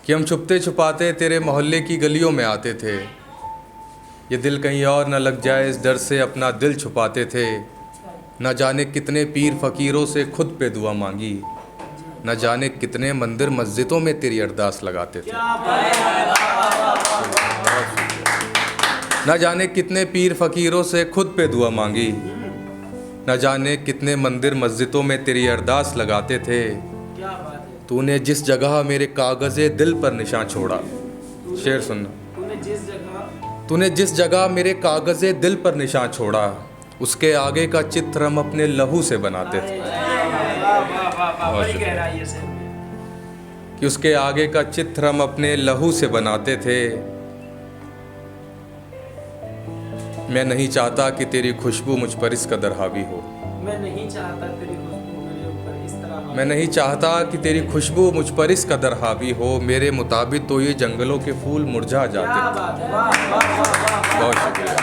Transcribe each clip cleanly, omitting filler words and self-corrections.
कि हम छुपते छुपाते तेरे मोहल्ले की गलियों में आते थे। ये दिल कहीं और न लग जाए इस डर से अपना दिल छुपाते थे। न जाने कितने पीर फ़कीरों से खुद पे दुआ मांगी, न जाने कितने मंदिर मस्जिदों में तेरी अरदास लगाते थे। न जाने कितने पीर फ़कीरों से खुद पे दुआ मांगी, न जाने कितने मंदिर मस्जिदों में तेरी अरदास लगाते थे। तूने जिस जगह मेरे कागज़े दिल पर निशान छोड़ा, शेर सुनना, तूने जिस जगह मेरे कागज़े दिल पर निशान छोड़ा, उसके आगे का चित्र हम अपने लहू से बनाते थे। कि उसके आगे का चित्र हम अपने लहू से बनाते थे। मैं नहीं चाहता कि तेरी खुशबू मुझ पर इस कदर हावी हो। मैं नहीं चाहता तेरी खुशबू मेरे ऊपर इस तरह। मैं नहीं चाहता कि तेरी खुशबू मुझ पर इस कदर हावी हो। मेरे मुताबिक तो ये जंगलों के फूल मुरझा जाते थे। बहुत शुक्रिया।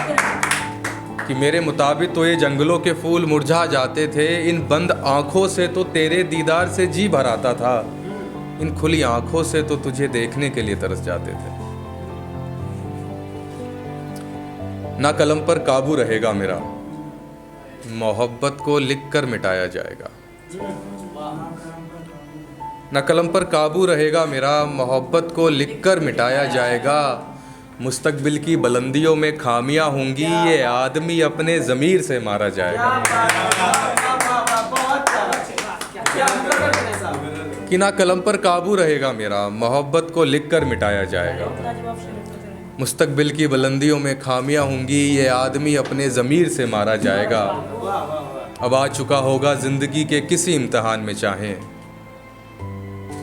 कि मेरे मुताबिक तो ये जंगलों के फूल मुरझा जाते थे। इन बंद आँखों से तो तेरे दीदार से जी भर आता था। इन खुली आँखों से तो तुझे देखने के लिए तरस जाते थे। ना कलम पर काबू रहेगा मेरा, मोहब्बत को लिखकर मिटाया जाएगा। न कलम पर काबू रहेगा मेरा, मोहब्बत को लिखकर मिटाया जाएगा। मुस्तकबिल की बुलंदियों में खामियां होंगी, ये आदमी अपने ज़मीर से मारा जाएगा। कि ना कलम पर काबू रहेगा मेरा, मोहब्बत को लिखकर मिटाया जाएगा। मुस्तकबिल की बुलंदियों में खामियां होंगी, ये आदमी अपने ज़मीर से मारा जाएगा। अब आ चुका होगा ज़िंदगी के किसी इम्तिहान में चाहें,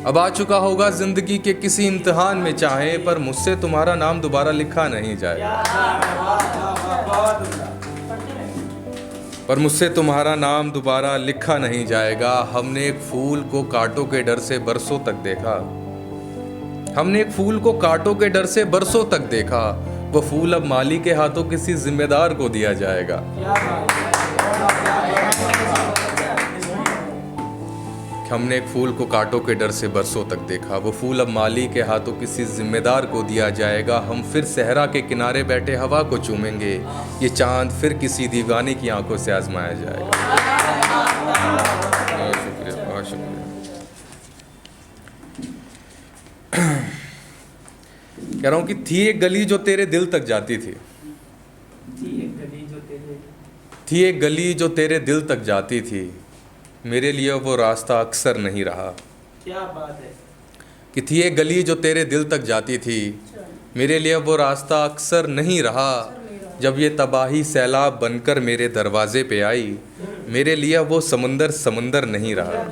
अब आ चुका होगा ज़िंदगी के किसी इम्तिहान में चाहें, पर मुझसे तुम्हारा नाम दोबारा लिखा नहीं जाएगा। पर मुझसे तुम्हारा नाम दोबारा लिखा नहीं जाएगा। हमने एक फूल को कांटों के डर से बरसों तक देखा। हमने एक फूल को कांटों के डर से बरसों तक देखा। वो फूल अब माली के हाथों किसी जिम्मेदार को दिया जाएगा। हमने एक फूल को कांटों के डर से बरसों तक देखा। वो फूल अब माली के हाथों किसी जिम्मेदार को दिया जाएगा। हम फिर सहरा के किनारे बैठे हवा को चूमेंगे। ये चांद फिर किसी दीवाने की आंखों से आजमाया जाएगा। बहुत शुक्रिया, बहुत शुक्रिया। कह रहा हूँ कि थी एक गली जो तेरे दिल तक जाती थी। थी एक गली जो तेरे दिल तक जाती थी। मेरे लिए वो रास्ता अक्सर नहीं रहा। क्या बात है। कि थी एक गली जो तेरे दिल तक जाती थी। मेरे लिए वो रास्ता अक्सर नहीं रहा। जब ये तबाही सैलाब बनकर मेरे दरवाजे पे आई, मेरे लिए वो समंदर समंदर नहीं रहा।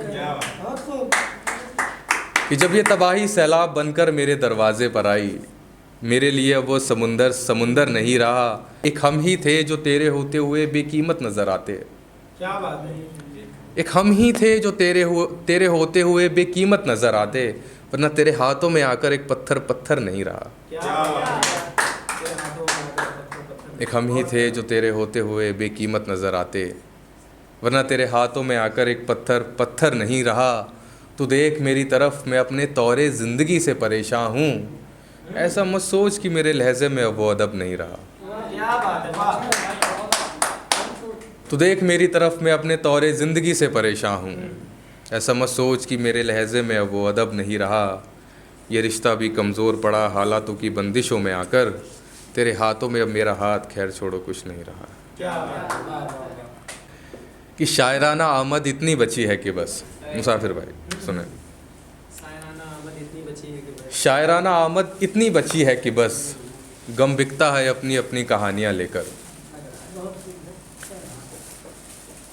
कि जब ये तबाही सैलाब बनकर मेरे दरवाजे पर आई, मेरे लिए वो समुंदर समुंदर नहीं रहा। एक हम ही थे जो तेरे होते हुए बेकीमत नज़र आते। क्या बात है। एक हम ही थे जो तेरे होते हुए बेकीमत नज़र आते, वरना तेरे हाथों में आकर एक पत्थर पत्थर नहीं रहा। एक हम ही थे जो तेरे होते हुए बेकीमत नज़र आते, वरना तेरे हाथों में आकर एक पत्थर पत्थर नहीं रहा। तू देख मेरी तरफ, मैं अपने तौरे ज़िंदगी से परेशान हूँ। ऐसा मत सोच कि मेरे लहजे में अब वो अदब नहीं रहा। क्या बात है। तू देख मेरी तरफ, मैं अपने तौरे ज़िंदगी से परेशान हूँ। ऐसा मत सोच कि मेरे लहजे में अब वो अदब नहीं रहा। ये रिश्ता भी कमज़ोर पड़ा हालातों की बंदिशों में आकर। तेरे हाथों में अब मेरा हाथ, खैर छोड़ो कुछ नहीं रहा। क्या बात है। कि शायराना आमद इतनी बची है कि बस, मुसाफिर भाई सुने। शायराना आमद इतनी बची है कि बस, गम बिकता है अपनी अपनी कहानियाँ लेकर।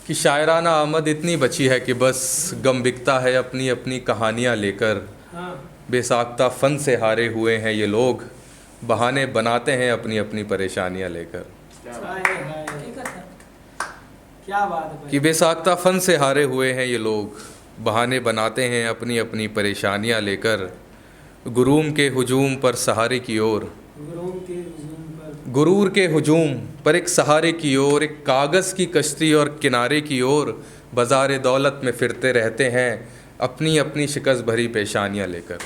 कि शायराना आमद इतनी बची है कि बस, गम बिकता है अपनी अपनी कहानियाँ लेकर। बेसाख्ता फ़न से हारे हुए हैं ये लोग, बहाने बनाते हैं अपनी अपनी परेशानियाँ लेकर। क्या बात है। कि बेसाख्ता फ़न से हारे हुए हैं ये लोग, बहाने बनाते हैं अपनी अपनी परेशानियाँ लेकर। गुरूर के हुजूम पर सहारे की ओर, गुरूर के हुजूम पर एक सहारे की ओर, एक कागज़ की कश्ती और किनारे की ओर, बाज़ार दौलत में फिरते रहते हैं अपनी अपनी शिकस्त भरी पेशानियाँ लेकर।